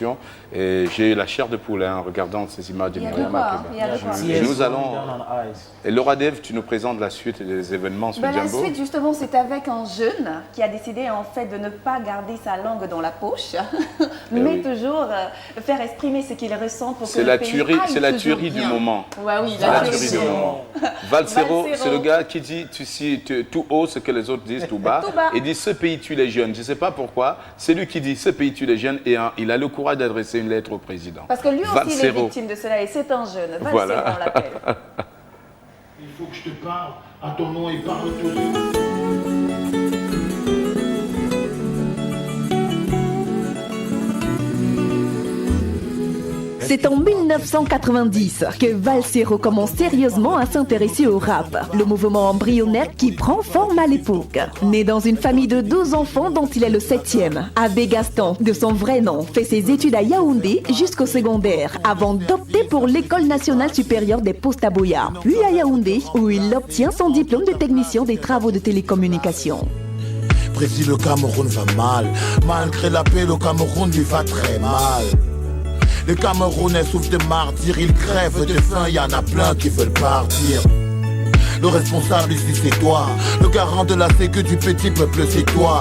émotion. Et j'ai eu la chair de poule en regardant ces images de Myriam Makeba. Nous allons... Et Laura Dave, tu nous présentes la suite des événements sur Jambo. La suite, justement, c'est avec un jeune qui a décidé en fait de ne pas garder sa langue dans la poche, mais toujours faire exprimer ce qu'il ressent pour que le pays aille C'est la toujours tuerie du bien. moment. Ouais, oui, c'est la tuerie du moment. Valsero, c'est le gars qui dit tout haut ce que les autres disent tout bas. Et dit ce pays tue les jeunes. Je ne sais pas pourquoi. C'est lui qui dit ce pays tue les jeunes et il a le courage d'adresser une lettre au président. Parce que lui aussi il est victime de cela et c'est un jeune. Valsero, voilà. on l'appelle. Il faut que je te parle à ton nom et parle tous. C'est en 1990 que Valsero commence sérieusement à s'intéresser au rap, le mouvement embryonnaire qui prend forme à l'époque. Né dans une famille de 12 enfants dont il est le 7e, Abbé Gaston, de son vrai nom, fait ses études à Yaoundé jusqu'au secondaire, avant d'opter pour l'École nationale supérieure des postes à Boya, puis à Yaoundé, où il obtient son diplôme de technicien des travaux de télécommunications. Précis, le Cameroun va mal. Malgré la paix, le Cameroun lui va très mal. Les Camerounais souffrent de martyrs, ils crèvent de faim, y en a plein qui veulent partir. Le responsable ici c'est toi, le garant de la sécu du petit peuple c'est toi.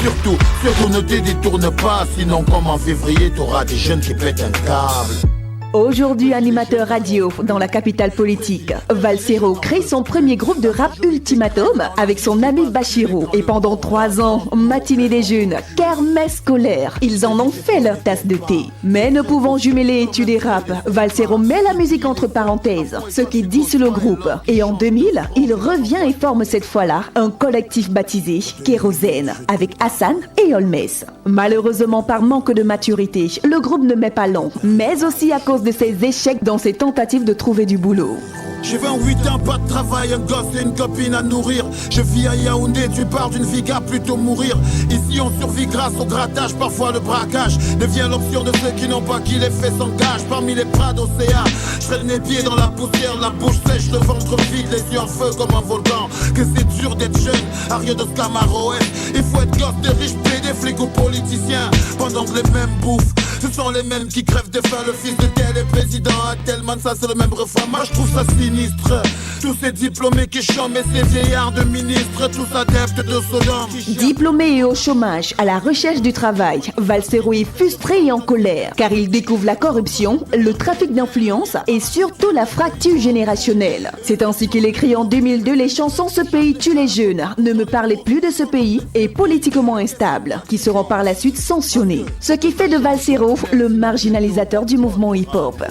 Surtout ne te détourne pas, sinon comme en février t'auras des jeunes qui pètent un câble. Aujourd'hui animateur radio dans la capitale politique, Valsero crée son premier groupe de rap Ultimatum avec son ami Bachirou. Et pendant 3 ans, matinée des jeunes, kermesse scolaire, ils en ont fait leur tasse de thé. Mais ne pouvant jumeler études et rap, Valsero met la musique entre parenthèses, ce qui dissout le groupe. Et en 2000, il revient et forme cette fois-là un collectif baptisé Kérosène avec Hassan et Holmes. Malheureusement par manque de maturité, le groupe ne met pas long, mais aussi à cause de ses échecs dans ses tentatives de trouver du boulot. J'ai 28 ans, pas de travail, un gosse et une copine à nourrir. Je vis à Yaoundé, tu pars d'une vie à plutôt mourir. Ici on survit grâce au grattage, parfois le braquage devient l'option de ceux qui n'ont pas qui les faits s'engagent. Parmi les bras d'océan, je traîne les pieds dans la poussière, la bouche sèche, le ventre vide, les yeux en feu comme un volcan. Que c'est dur d'être jeune, Ariel de Scamaroès. Il faut être gosse de riches, des flics ou politiciens. Pendant que les mêmes bouffent, ce sont les mêmes qui crèvent de faim. Le fils de tel est président à tel man, ça c'est le même refrain. Moi je trouve ça sinistre. Tous ces diplômés qui chantent, mais ces vieillards de ministres, tous adeptes de Sodome. Diplômé et au chômage, à la recherche du travail, Valsero est frustré et en colère, car il découvre la corruption, le trafic d'influence et surtout la fracture générationnelle. C'est ainsi qu'il écrit en 2002 les chansons Ce pays tue les jeunes, Ne me parlez plus de ce pays et Politiquement instable, qui seront par la suite sanctionnées. Ce qui fait de Valsero le marginalisateur du mouvement hip-hop.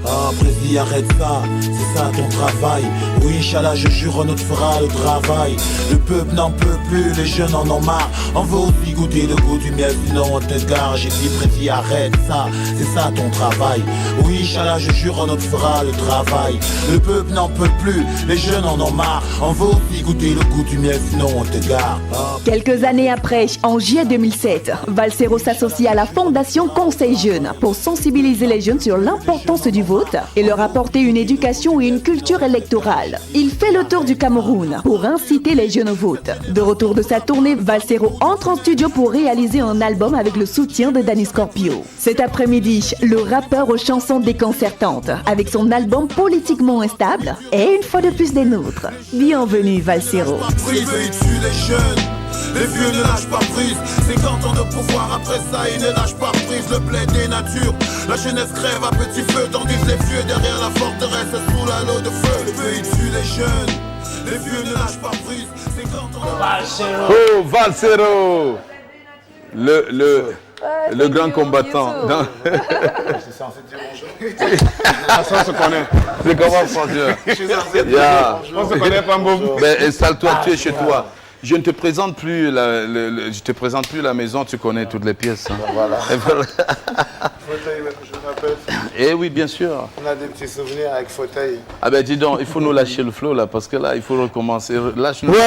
Ah, Président, arrête ça, c'est ça ton travail. Oui, Inch'Allah, je jure, on te fera le travail. Le peuple n'en peut plus, les jeunes en ont marre. On veut aussi goûter le goût du miel, sinon on te gare. J'ai dit, Président, arrête ça, c'est ça ton travail. Oui, Inch'Allah, je jure, on te fera le travail. Le peuple n'en peut plus, les jeunes en ont marre. On veut aussi goûter le goût du miel, sinon on te gare. Quelques années après, en juillet 2007, Valsero s'associe à la Fondation Conseil Jeunes pour sensibiliser les jeunes sur l'importance du vote et leur apporter une éducation et une culture électorale. Il fait le tour du Cameroun pour inciter les jeunes au vote. De retour de sa tournée, Valsero entre en studio pour réaliser un album avec le soutien de Danny Scorpio. Cet après-midi, le rappeur aux chansons déconcertantes, avec son album Politiquement instable, est une fois de plus des nôtres. Bienvenue Valsero. Les vieux ne lâchent pas prise, 50 ans de pouvoir, après ça ils ne lâchent pas prise. Le blé des natures, la jeunesse crève à petit feu, tandis que les vieux derrière la forteresse sous l'halo de feu. Le pays tue les jeunes, les vieux ne lâchent pas prise, 50 ans de Valsero. Oh, Valsero, le grand combattant. C'est censé dire bonjour. Ah, ça on se connaît. C'est comment, François? On se connaît pas beaucoup. Ben, installe-toi, tu es chez toi. Je ne te présente plus je te présente plus la maison, tu connais toutes les pièces. Hein. Voilà. Et voilà. Fauteuil, je m'appelle. Eh oui, bien sûr. On a des petits souvenirs avec fauteuil. Ah ben dis donc, il faut nous lâcher le flow là, parce que là, il faut recommencer. Lâche-nous. Ouais.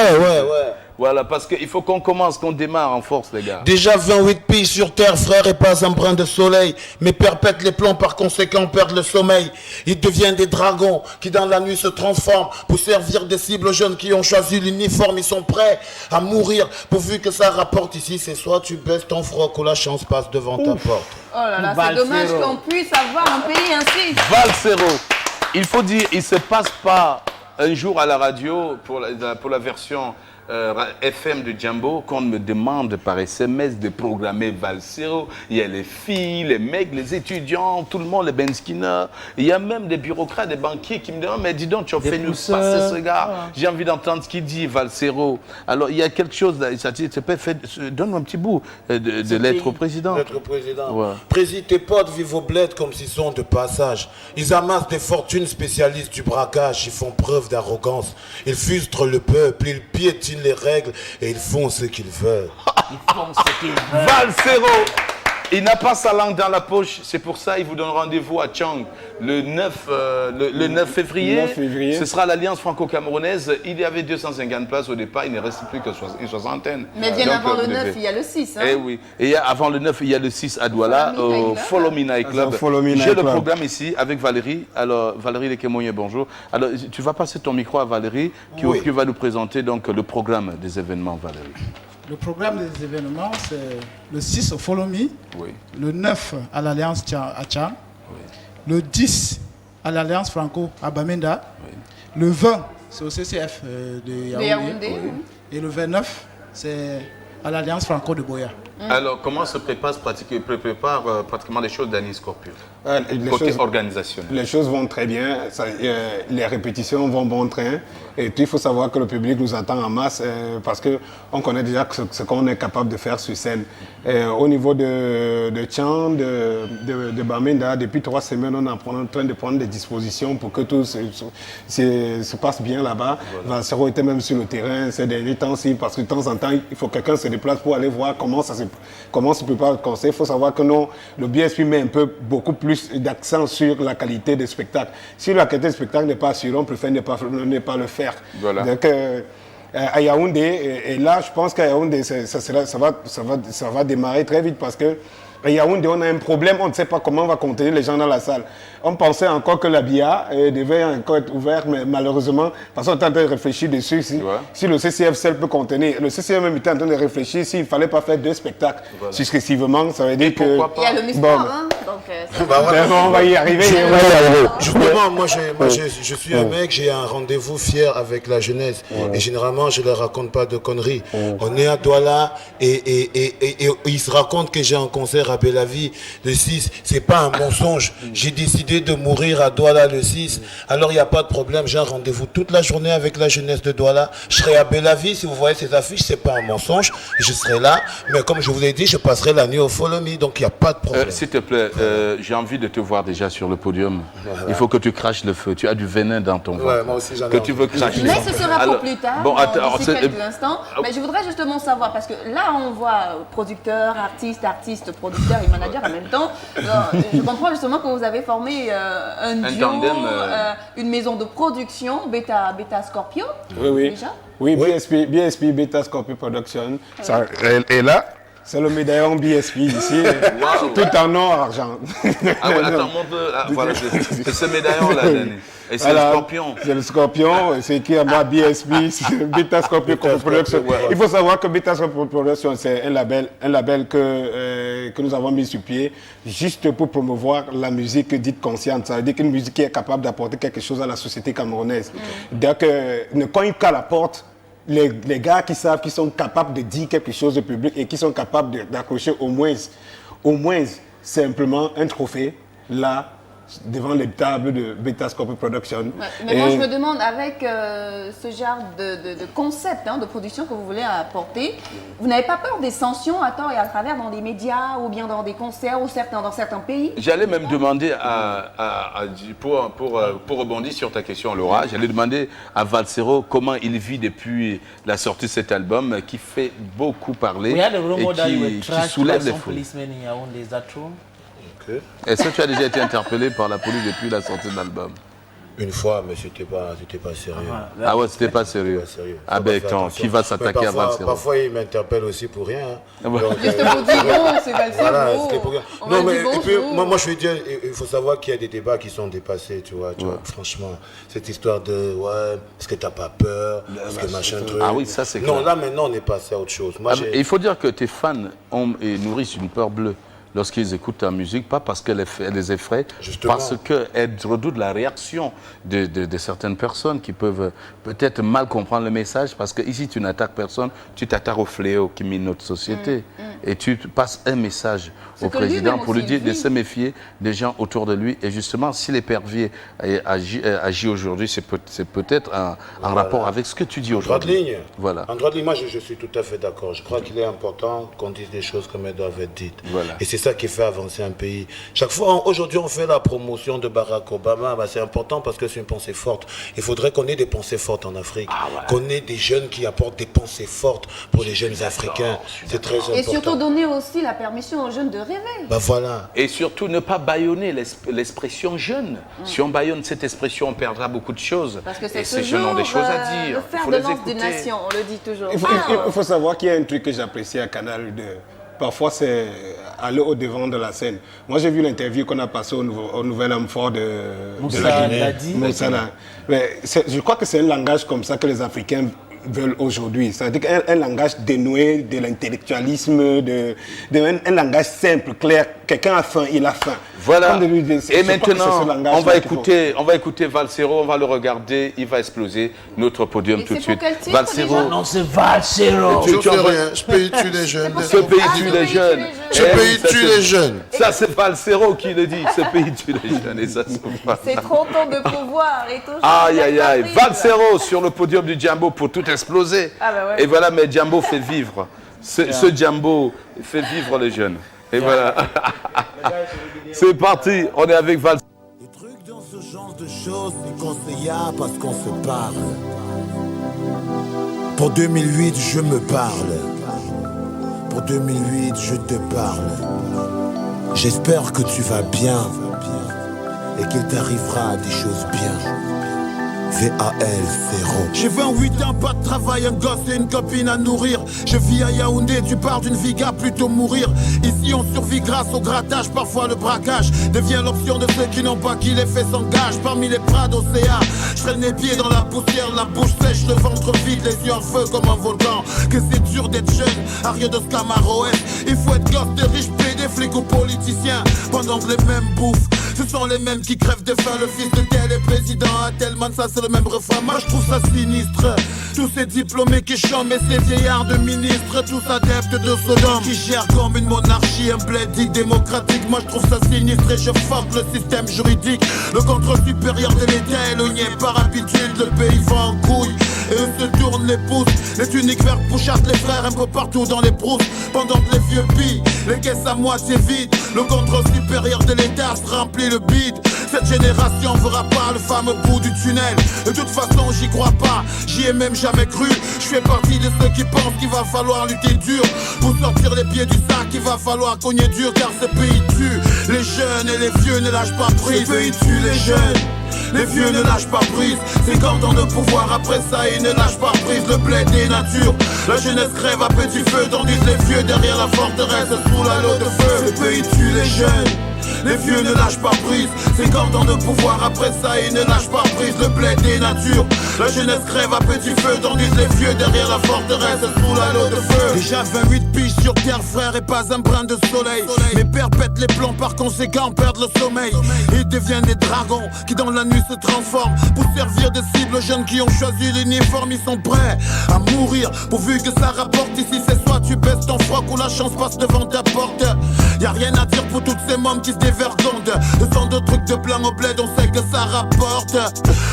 Voilà, parce qu'il faut qu'on commence, qu'on démarre en force, les gars. Déjà 28 pays sur terre, frère, et pas un brin de soleil. Mais perpètent les plombs, par conséquent perdent le sommeil. Ils deviennent des dragons qui dans la nuit se transforment pour servir des cibles jeunes qui ont choisi l'uniforme. Ils sont prêts à mourir pourvu que ça rapporte. Ici, c'est soit tu baisses ton froc ou la chance passe devant ta porte. Oh là là, c'est dommage qu'on puisse avoir un pays ainsi. Valsero, il faut dire, il ne se passe pas un jour à la radio pour la version FM de Jambo qu'on me demande par SMS de programmer Valsero. Il y a les filles, les mecs, les étudiants, tout le monde, les Benskina. Il y a même des bureaucrates, des banquiers qui me demandent, mais dis donc, tu as fait nous passer ce gars. J'ai envie d'entendre ce qu'il dit, Valsero. Alors, il y a quelque chose, donne-moi un petit bout de lettre au président. Lettre au président. Ouais. Président, tes potes vivent au bled comme s'ils sont de passage. Ils amassent des fortunes spécialistes du braquage. Ils font preuve d'arrogance. Ils frustrent le peuple. Ils piétinent les règles et ils font ce qu'ils veulent. Valsero, il n'a pas sa langue dans la poche, c'est pour ça qu'il vous donne rendez-vous à Tchang le 9 février. Ce sera l'Alliance franco-camerounaise. Il y avait 250 places au départ, il ne reste plus que une soixantaine. Mais bien avant le 9, il y a le 6. Hein. Eh oui, et avant le 9, il y a le 6 à Douala, au Follow Me Night Club. J'ai le programme ici avec Valérie. Alors, Valérie Lekemoye, bonjour. Alors, tu vas passer ton micro à Valérie qui va nous présenter donc le programme des événements, Valérie. Le programme des événements, c'est le 6 au Follow Me, le 9 à l'Alliance à Tchang, le 10 à l'Alliance Franco à Bamenda, le 20 c'est au CCF de Yaoundé, et le 29 c'est à l'Alliance Franco de Boya. Alors, comment se prépare pratiquement les choses d'Anis Scorpio côté organisationnel? Les choses vont très bien, les répétitions vont bon train. Et puis, il faut savoir que le public nous attend en masse parce qu'on connaît déjà ce qu'on est capable de faire sur scène. Au niveau de Tchang, de Bamenda, depuis 3 semaines, on est en train de prendre des dispositions pour que tout se passe bien là-bas. Valsero était même sur le terrain ces derniers temps-ci parce que de temps en temps, il faut que quelqu'un se déplace pour aller voir comment se prépare le concert. Il faut savoir que le BSP met beaucoup plus d'accent sur la qualité des spectacles. Si la qualité des spectacles n'est pas assurée, on préfère ne pas le faire. Voilà. Donc, à Yaoundé, et là, je pense qu'à Yaoundé, ça va démarrer très vite parce que à Yaoundé, on a un problème, on ne sait pas comment on va contenir les gens dans la salle. On pensait encore que la BIA devait encore être ouverte, mais malheureusement, parce qu'on est en train de réfléchir dessus, si le CCF seul peut contenir. Le CCF même était en train de réfléchir s'il ne fallait pas faire 2 spectacles successivement, ça veut dire que... Il y a le Misport, hein, donc... on va y arriver. Justement, moi je suis un mec, j'ai un rendez-vous fier avec la jeunesse. Et généralement, je ne leur raconte pas de conneries. On est à Douala et ils se racontent que j'ai un concert à Belleville le 6. C'est pas un mensonge. J'ai décidé de mourir à Douala le 6. Alors il n'y a pas de problème. J'ai un rendez-vous toute la journée avec la jeunesse de Douala. Je serai à Belleville. Si vous voyez ces affiches, c'est pas un mensonge. Je serai là. Mais comme je vous l'ai dit, je passerai la nuit au Follow Me. Donc il n'y a pas de problème. S'il te plaît, j'ai envie de te voir déjà sur le podium. Il faut que tu craches le feu. Tu as du venin dans ton ventre. Moi aussi, j'en ai que tu veux cracher. Mais ce sera pour plus tard, d'ici quelques instants. Mais je voudrais justement savoir, parce que là, on voit producteurs, artistes, producteurs et managers en même temps. Je comprends justement que vous avez formé un duo, une maison de production, Beta Scorpio. Oui. Déjà? Oui, BSP Beta Scorpio Production. Et là, c'est le médaillon BSP ici, tout en or, argent. Ah ouais, attends, voilà, c'est ce médaillon-là, Denis. Et c'est le Scorpion. C'est le Scorpion, c'est qui a moi BSP, Beta Scorpio Production. Il faut savoir que Beta Scorpio Production, c'est un label que nous avons mis sur pied juste pour promouvoir la musique dite consciente. Ça veut dire qu'une musique qui est capable d'apporter quelque chose à la société camerounaise. Donc, ne cogne qu'à la porte. Les gars qui savent, qui sont capables de dire quelque chose au public et qui sont capables d'accrocher au moins simplement un trophée là devant les tables de Beta Scorpio Production. Ouais, mais moi je me demande avec ce genre de concept de production que vous voulez apporter, vous n'avez pas peur des sanctions à tort et à travers dans les médias ou bien dans des concerts ou dans certains pays? J'allais même demander pour rebondir sur ta question Laura, j'allais demander à Valsero comment il vit depuis la sortie de cet album qui fait beaucoup parler et qui soulève les foules. Okay. Est-ce que tu as déjà été interpellé par la police depuis la sortie de l'album? une fois, mais c'était pas sérieux. Ah ouais, c'était pas sérieux. Ah ben attends, qui va s'attaquer à Valsero? Parfois, il m'interpelle aussi pour rien. Juste pour dire bon, c'est Valsero. Voilà, c'était pour rien. Non, mais et puis, moi, je veux dire, il faut savoir qu'il y a des débats qui sont dépassés, tu vois. Franchement, cette histoire de, est-ce que t'as pas peur? Est-ce que machin truc? Ah oui, ça c'est clair. Non, là maintenant, on est passé à autre chose. Moi, il faut dire que tes fans nourrissent une peur bleue lorsqu'ils écoutent ta musique, pas parce qu'elle les effraie, parce qu'elle redoute la réaction de certaines personnes qui peuvent peut-être mal comprendre le message, parce que ici tu n'attaques personne, tu t'attaques au fléau qui mine notre société. Et tu passes un message au président pour lui dire de se méfier des gens autour de lui. Et justement, si l'épervier agit aujourd'hui, c'est peut-être en rapport avec ce que tu dis aujourd'hui. En droit de ligne. Voilà. En droit de ligne, moi je suis tout à fait d'accord. Je crois qu'il est important qu'on dise des choses comme elles doivent être dites. Voilà. Et c'est ça qui fait avancer un pays. Chaque fois, aujourd'hui, on fait la promotion de Barack Obama. C'est important parce que c'est une pensée forte. Il faudrait qu'on ait des pensées fortes en Afrique. Qu'on ait des jeunes qui apportent des pensées fortes pour les jeunes Africains. C'est très important. Et surtout donner aussi la permission aux jeunes de rêver. Voilà. Et surtout ne pas bâillonner l'expression jeune. Si on bâillonne cette expression, on perdra beaucoup de choses. Parce que c'est et ces jeunes ont des choses à dire. Le fer de lance des nations, on le dit toujours. Il faut savoir qu'il y a un truc que j'apprécie à Canal 2. Parfois, c'est aller au-devant de la scène. Moi, j'ai vu l'interview qu'on a passée au nouvel homme fort de la Guinée. Mais je crois que c'est un langage comme ça que les Africains veulent aujourd'hui. C'est-à-dire un langage dénoué de l'intellectualisme, un langage simple, clair. Quelqu'un a faim, il a faim. Voilà. Et maintenant, on va écouter Valsero, on va le regarder, il va exploser notre podium tout de suite. Valsero. Non, c'est Valsero. Je sais rien. Ce pays tue les jeunes. Ce pays tue les jeunes. Ce pays tue les jeunes. Ça, c'est Valsero qui le dit. Ce pays tue les jeunes. Et ça, c'est 30 ans de pouvoir. Aïe, aïe, aïe. Valsero sur le podium du Djambo pour tout exploser. Et voilà, mais Djambo fait vivre. Ce Djambo fait vivre les jeunes. Et voilà. C'est parti, on est avec Val. Le truc dans ce genre de choses, c'est qu'on se ya parce qu'on se parle. Pour 2008, je me parle. Pour 2008, je te parle. J'espère que tu vas bien et qu'il t'arrivera des choses bien. VALSero. J'ai 28 ans, pas de travail, un gosse et une copine à nourrir. Je vis à Yaoundé, tu pars d'une vie à plutôt mourir. Ici on survit grâce au grattage, parfois le braquage devient l'option de ceux qui n'ont pas qui les faits s'engagent. Parmi les prades d'Océan, je traîne les pieds dans la poussière, la bouche sèche, le ventre vide, les yeux en feu comme un volcan. Que c'est dur d'être jeune, Ariel Scamaroès. Il faut être gosse de riches, des flics ou politiciens. Pendant que les mêmes bouffent, ce sont les mêmes qui crèvent de faim. Le fils de tel est président à Telman, ça c'est le même refrain. Moi je trouve ça sinistre. Tous ces diplômés qui chantent, mais ces vieillards de ministres, tous adeptes de Sodome, qui gèrent comme une monarchie, un bled dit démocratique. Moi je trouve ça sinistre et je fuck le système juridique. Le contrôle supérieur de l'État est le niais par habitude. Le pays va en couille et eux se tournent les pouces. Les tuniques vertes pouchards, les frères un peu partout dans les brousses. Pendant que les vieux pillent, les caisses à moitié vides. Le contrôle supérieur de l'État se remplit le bide. Cette génération verra pas le fameux bout du tunnel. De toute façon j'y crois pas, j'y ai même jamais cru. Je fais partie de ceux qui pensent qu'il va falloir lutter dur. Pour sortir les pieds du sac, il va falloir cogner dur. Car ce pays tue les jeunes et les vieux ne lâchent pas prise. Ce pays tue les jeunes, les vieux ne lâchent pas prise. C'est quand on a le pouvoir, après ça ils ne lâchent pas prise. Le bled des natures, la jeunesse crève à petit feu. Tandis que les vieux derrière la forteresse sous la lot de feu. Ce pays tue les jeunes, les vieux ne lâchent pas prise. C'est quand on a le pouvoir, après ça ils ne lâchent pas prise. Le bled des natures, la jeunesse crève à petit feu. Tandis que les vieux derrière la forteresse sous la lot de feu. Déjà 28 piges sur terre frère et pas un brin de soleil. Mes pères pètent les plombs, par conséquent perdent le sommeil. Ils deviennent des dragons qui dans la nuit se transforment pour servir de cibles. Jeunes qui ont choisi l'uniforme, ils sont prêts à mourir pourvu que ça rapporte. Ici c'est soit tu baisses ton froc ou la chance passe devant ta porte. Y'a rien à dire pour toutes ces mômes qui se dévergondent. Ce sont de trucs de blanc au bled, on sait que ça rapporte.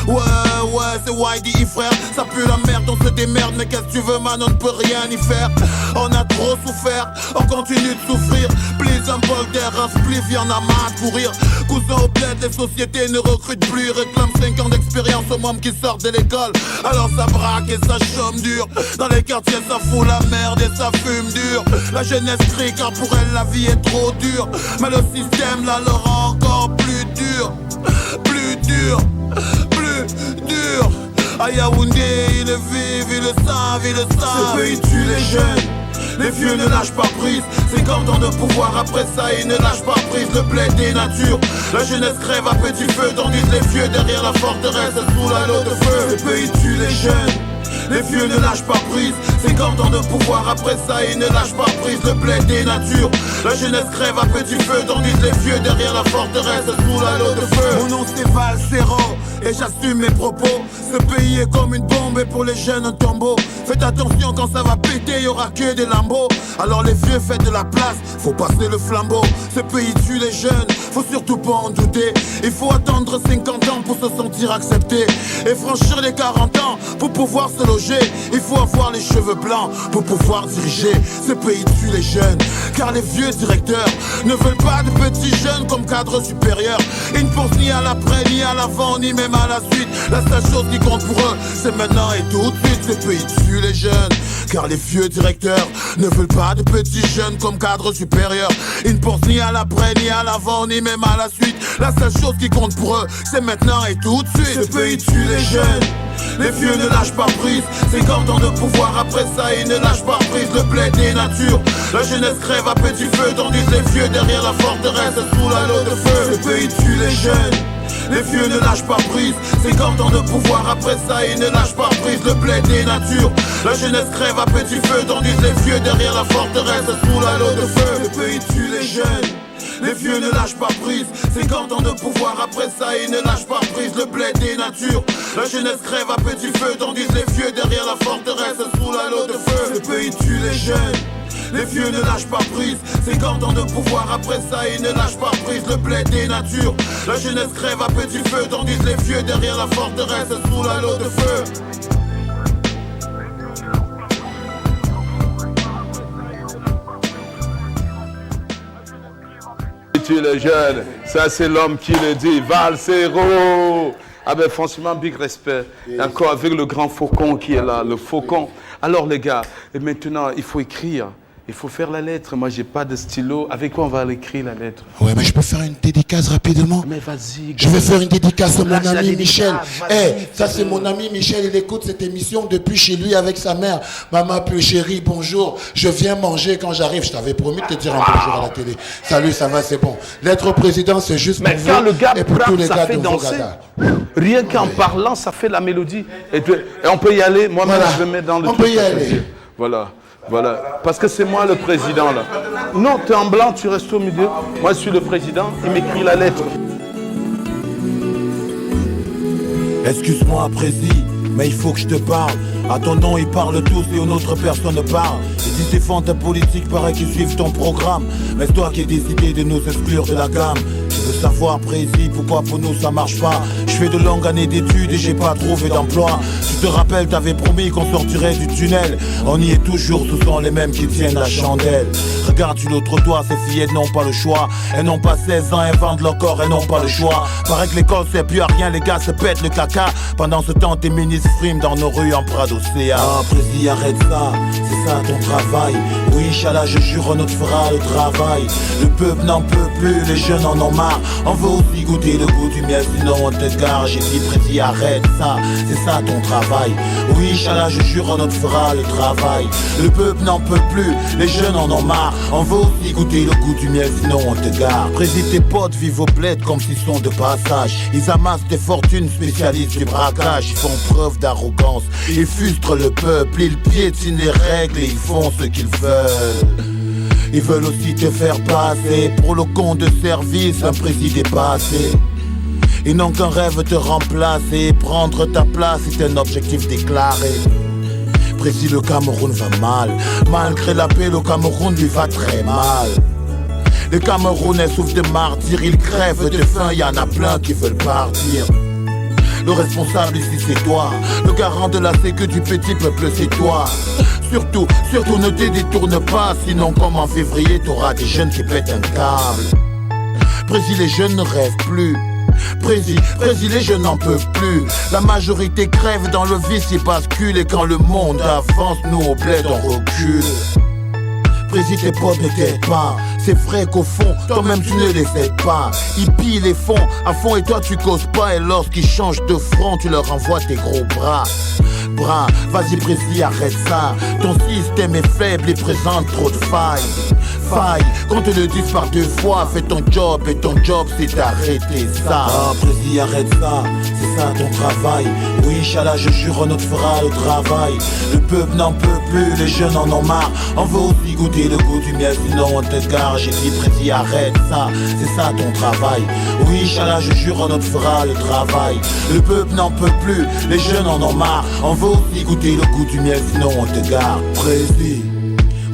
Ouais, c'est YDI frère, ça pue la merde, on se démerde. Mais qu'est-ce que tu veux man, on ne peut rien y faire. On a trop souffert, on continue de souffrir. Please un bol d'air, un spliff, y'en a marre de courir. Cousin au bled, les sociétés ne recrutent plus. Ils réclament 5 ans d'expérience aux mômes qui sortent de l'école. Alors ça braque et ça chôme dur. Dans les quartiers ça fout la merde et ça fume dur. La jeunesse crie car pour elle la vie est trop dure. Mais le système là le rend encore plus dur. Plus dur, plus À Yaoundé, ils le vivent, ils le savent, ils le savent. Ce pays tue les jeunes. Les vieux ne lâchent pas prise, 50 ans de pouvoir, après ça ils ne lâchent pas prise. Le blé des natures, la jeunesse crève à petit feu, tandis les vieux derrière la forteresse sous la lot de feu. Ce pays tue les jeunes. Les vieux ne lâchent pas prise, 50 ans de pouvoir, après ça ils ne lâchent pas prise. Le blé des natures, la jeunesse crève à petit feu, tandis les vieux derrière la forteresse sous la lot de feu. Mon nom c'est Valsero et j'assume mes propos. Ce pays est comme une bombe et pour les jeunes un tombeau. Faites attention quand ça va péter, y'aura que des lambeaux. Alors les vieux faites de la place, faut passer le flambeau. Ce pays tue les jeunes, faut surtout pas en douter. Il faut attendre 50 ans pour se sentir accepté et franchir les 40 ans pour pouvoir se loger. Il faut avoir les cheveux blancs pour pouvoir diriger. Ce pays tue les jeunes, car les vieux directeurs ne veulent pas de petits jeunes comme cadres supérieurs. Ils ne pensent ni à l'après, ni à l'avant, ni même à la suite. La seule chose qui compte pour eux, c'est maintenant et tout de suite. Ce pays tue les jeunes, car les vieux directeurs ne veulent pas de petits jeunes comme cadres supérieurs. Ils ne pensent ni à l'après, ni à l'avant, ni même à la suite. La seule chose qui compte pour eux, c'est maintenant et tout de suite. Ce pays tue les jeunes. Les vieux ne lâchent pas prise, 50 ans de pouvoir, après ça ils ne lâchent pas prise. Le blé des natures, la jeunesse crève à petit feu, tandis les vieux derrière la forteresse sous la lot de feu. Ce pays tue les jeunes. Les vieux ne lâchent pas prise, 50 ans de pouvoir, après ça ils ne lâchent pas prise. Le blé des natures, la jeunesse crève à petit feu, tandis les vieux derrière la forteresse sous la lot de feu. Le pays tue les jeunes. Les vieux ne lâchent pas prise, 50 ans de pouvoir, après ça ils ne lâchent pas prise. Le blé des natures, la jeunesse crève à petit feu, tandis les vieux derrière la forteresse sous la lot de feu. Le pays tue les jeunes. Les vieux ne lâchent pas prise, 50 ans de pouvoir, après ça ils ne lâchent pas prise. Le blé des natures, la jeunesse crève à petit feu, tandis les vieux derrière la forteresse sous la lot de feu. Tu les jeunes, ça c'est l'homme qui le dit, Valsero. Ah ben franchement, big respect. Encore avec le grand faucon qui est là, le faucon. Alors les gars, et maintenant il faut écrire. Il faut faire la lettre. Moi, j'ai pas de stylo. Avec quoi on va écrire la lettre? Ouais, mais je peux faire une dédicace rapidement. Mais vas-y. Je vais faire une dédicace à mon ami Michel. Ça c'est mon ami Michel. Il écoute cette émission depuis chez lui avec sa mère. Maman, peu chérie, bonjour. Je viens manger quand j'arrive. Je t'avais promis de te dire un bonjour à la télé. Salut, ça va, c'est bon. Lettre au président, c'est juste pour vous le gars et pour tous les gars de Vogada. Rien qu'en parlant, ça fait la mélodie. Et on peut y aller. Moi-même, voilà. Je vais mettre dans le truc. On peut y aller. Voilà. Voilà, parce que c'est moi le président là. Non, tu es en blanc, tu restes au milieu. Moi je suis le président, il m'écrit la lettre. Excuse-moi, président, mais il faut que je te parle. À ton nom ils parlent tous et une autre personne ne parle. Ils disent défendre ta politique, paraît qu'ils suivent ton programme. Mais c'est toi qui as décidé de nous exclure de la gamme. Je veux savoir, précis, pourquoi pour nous ça marche pas. Je fais de longues années d'études et j'ai pas trouvé d'emploi. Tu te rappelles, t'avais promis qu'on sortirait du tunnel. On y est toujours, ce sont les mêmes qui tiennent la chandelle. Regarde sur l'autre toit, ces filles elles n'ont pas le choix. Elles n'ont pas 16 ans, elles vendent leur corps, elles n'ont pas le choix. Paraît que l'école sert plus à rien, les gars se pètent le caca. Pendant ce temps, tes ministres friment dans nos rues en Prado CA. Ah, président, arrête ça, c'est ça ton travail. Oui, Inch'Allah, je jure, on te fera le travail. Le peuple n'en peut plus, les jeunes en ont marre. On veut aussi goûter le goût du miel, sinon on te gare. J'ai dit, président, arrête ça, c'est ça ton travail. Oui, Inch'Allah, je jure, on te fera le travail. Le peuple n'en peut plus, les jeunes en ont marre. On veut aussi goûter le goût du miel, sinon on te gare. Président, tes potes vivent au bled comme s'ils sont de passage. Ils amassent des fortunes, spécialistes du braquage. Ils font preuve d'arrogance, ils frustrent le peuple. Ils piétinent les règles et ils font ce qu'ils veulent. Ils veulent aussi te faire passer pour le compte de service, un président dépassé. Ils n'ont qu'un rêve de remplacer. Prendre ta place est un objectif déclaré. Président, le Cameroun va mal. Malgré la paix, le Cameroun lui va très mal. Les Camerounais souffrent de martyrs, ils crèvent de faim, y en a plein qui veulent partir. Le responsable ici c'est toi, le garant de la sécu du petit peuple c'est toi. Surtout ne te détourne pas, sinon comme en février t'auras des jeunes qui pètent un câble. Président, les jeunes ne rêvent plus. Président, les jeunes n'en peuvent plus. La majorité crève dans le vice et bascule. Et quand le monde avance, nous au bled on recule. Président, tes potes ne t'aident pas. C'est vrai qu'au fond, toi-même tu ne les aides pas. Ils pillent les fonds à fond et toi tu causes pas. Et lorsqu'ils changent de front, tu leur envoies tes gros bras. Vas-y Président, arrête ça. Ton système est faible et présente trop de failles. Qu'on te le dise par 2 fois. Fais ton job et ton job c'est d'arrêter ça. Président, arrête ça, c'est ça ton travail. Oui, Inch'Allah, je jure, on te fera le travail. Le peuple n'en peut plus, les jeunes en ont marre. On veut aussi goûter le goût du miel, sinon on te gare. J'ai dit Président, arrête ça, c'est ça ton travail. Oui, Inch'Allah, je jure, on te fera le travail. Le peuple n'en peut plus, les jeunes en ont marre. On veut aussi goûter le goût du miel, sinon on te gare. Président,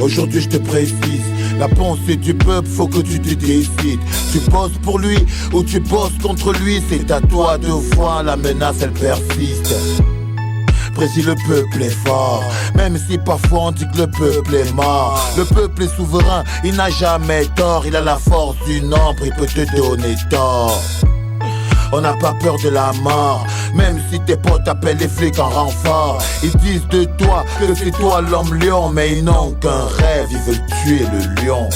aujourd'hui je te précise, la pensée du peuple, faut que tu te décides. Tu bosses pour lui ou tu bosses contre lui. C'est à toi de voir, la menace elle persiste. Président, le peuple est fort, même si parfois on dit que le peuple est mort. Le peuple est souverain, il n'a jamais tort. Il a la force du nombre, il peut te donner tort. On n'a pas peur de la mort, même si tes potes appellent les flics en renfort. Ils disent de toi que c'est toi l'homme lion, mais ils n'ont qu'un rêve, ils veulent tuer le lion.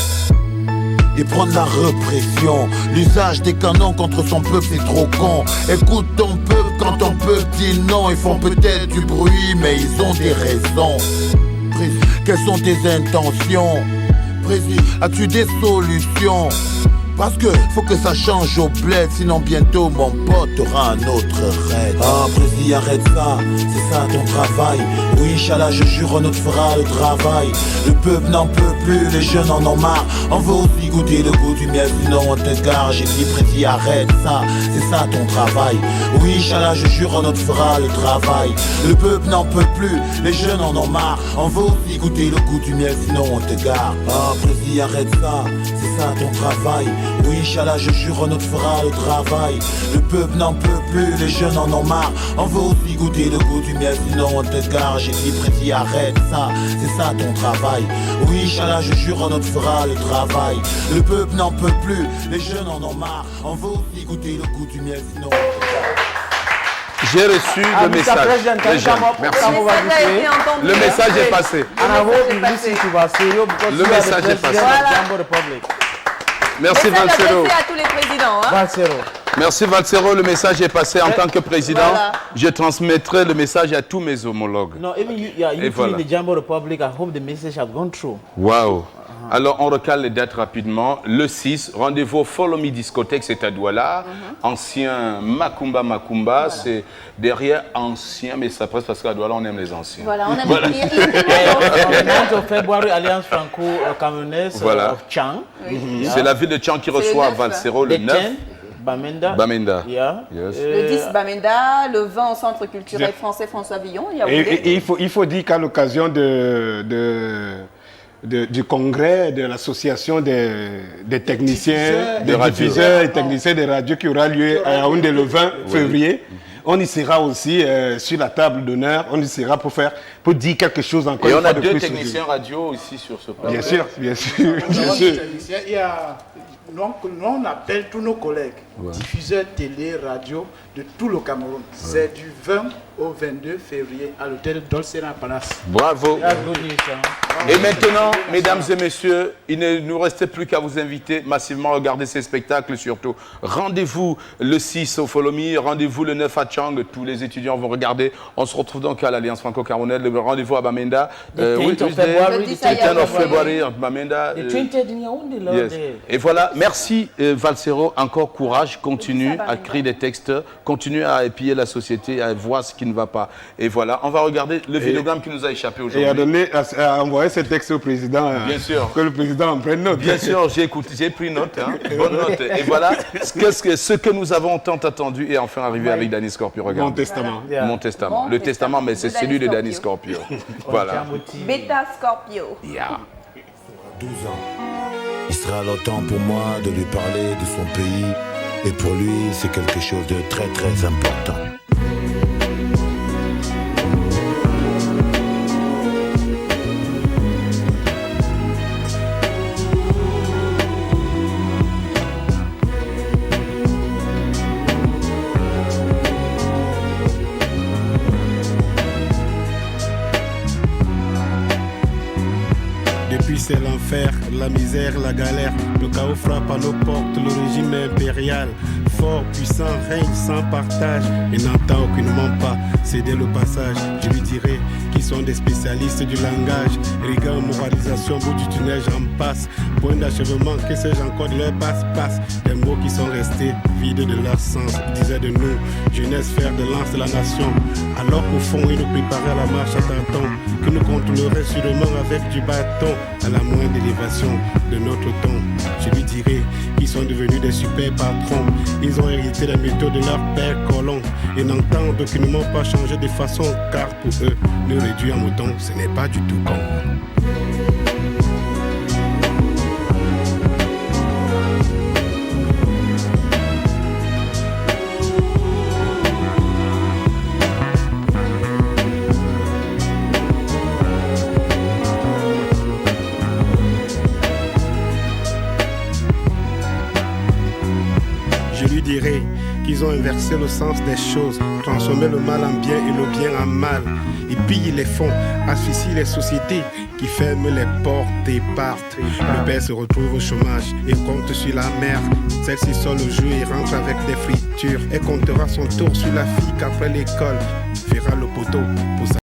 Ils prennent la répression, l'usage des canons contre son peuple c'est trop con. Écoute ton peuple quand ton peuple dit non. Ils font peut-être du bruit mais ils ont des raisons. Quelles sont tes intentions? Président, as-tu des solutions? Parce que faut que ça change au bled, sinon bientôt mon pote aura un autre raid. Président, arrête ça, c'est ça ton travail. Oui, Inch'Allah, je jure, on te fera le travail. Le peuple n'en peut plus, les jeunes en ont marre. On veut aussi goûter le goût du miel, sinon on te gare. J'ai dit Président, arrête ça, c'est ça ton travail. Oui, Inch'Allah, je jure, on te fera le travail. Le peuple n'en peut plus, les jeunes en ont marre. On veut aussi goûter le goût du miel, sinon on te gare. Président, arrête ça, c'est ça ton travail. Oui, Inch'Allah, je jure, on te fera le travail. Le peuple n'en peut plus, les jeunes en ont marre. On veut aussi goûter le goût du miel, sinon on te gare. J'ai dit Président, arrête ça, c'est ça ton travail. Oui, Inch'Allah, je jure, on te fera le travail. Le peuple n'en peut plus, les jeunes en ont marre. On veut aussi goûter le goût du miel, sinon on te gare. J'ai reçu le message. Merci. Le message est passé. Le message est passé. Merci Valsero. À tous les présidents. Valsero. Merci Valsero, le message est passé en tant que président. Voilà. Je transmettrai le message à tous mes homologues. No, even you voilà. In the Jambo Republic, I hope the message has gone through. Wow. Alors, on recale les dates rapidement. Le 6, rendez-vous au Follow Me Discothèque, c'est à Douala. Ancien Macumba, voilà. C'est derrière ancien, mais ça presse parce qu'à Douala, on aime les anciens. Voilà, on aime voilà. Le 9 février, Alliance Franco-Camerounaise voilà. Chang. Oui. C'est la ville de Chang qui reçoit Valsero le 9. Bamenda. Yeah. Yes. Le 10, Bamenda. Le 20, au Centre culturel français François Villon. Et il faut dire qu'à l'occasion du congrès de l'association des techniciens, des diffuseurs et techniciens de radio qui aura lieu à Yaoundé le 20 février. On y sera aussi sur la table d'honneur, on y sera pour dire quelque chose encore. Et on a 2 techniciens radio aussi sur ce plateau. Bien sûr. Il y a, nous, on appelle tous nos collègues, diffuseurs télé, radio de tout le Cameroun. C'est du 20 au 22 février à l'hôtel Dolcena Palace. Bravo. Et maintenant, mesdames et messieurs, il ne nous restait plus qu'à vous inviter massivement à regarder ces spectacles surtout. Rendez-vous le 6 au Follow Me, rendez-vous le 9 à Chang, tous les étudiants vont regarder. On se retrouve donc à l'Alliance Franco-Camerounaise, le rendez-vous à Bamenda. Le 10 of February à Bamenda. Yes. Et voilà, merci Valsero, encore courage, continue à écrire des textes, continue à épier la société, à voir ce qui ne va pas. Et voilà, on va regarder le vidéogramme qui nous a échappé aujourd'hui. Et à envoyer ce texte au président. Bien sûr. Que le président en prenne note. Bien sûr, j'ai pris note. Bonne note. Et voilà, ce que nous avons tant attendu est enfin arrivé avec Danny Scorpio. Regarde. Mon testament. Mon testament. Le testament, mais c'est celui de Danny Scorpio. Voilà. Beta Scorpio. Yeah. 12 ans. Il sera le temps pour moi de lui parler de son pays. Et pour lui, c'est quelque chose de très très important. c'est l'enfer, la misère, la galère. Le chaos frappe à nos portes, le régime impérial. Fort, puissant, règne sans partage. Et n'entend aucunement pas céder le passage. Je lui dirai qu'ils sont des spécialistes du langage. Rigueur, moralisation, bout du tunnel, j'en passe. Point d'achèvement, que sais-je encore de leur passe-passe. Des mots qui sont restés vides de leur sens. Ils disaient de nous, jeunesse, fer de lance de la nation. Alors qu'au fond, ils nous préparaient à la marche à tâtons. Que nous contrôleraient sûrement avec du bâton. À la moindre élévation de notre ton. Je lui dirai qu'ils sont devenus des super patrons. Ils ont hérité la méthode de leur père colon. Et n'entendent aucunement pas changer de façon. Car pour eux, le réduire en mouton, ce n'est pas du tout con. Qu'ils ont inversé le sens des choses, transformé le mal en bien et le bien en mal. Ils pillent les fonds, asphyxient les sociétés qui ferment les portes et partent. Le père se retrouve au chômage et compte sur la mère. Celle-ci sort le jour et rentre avec des fritures. Elle comptera son tour sur la fille qu'après l'école fera le poteau pour sa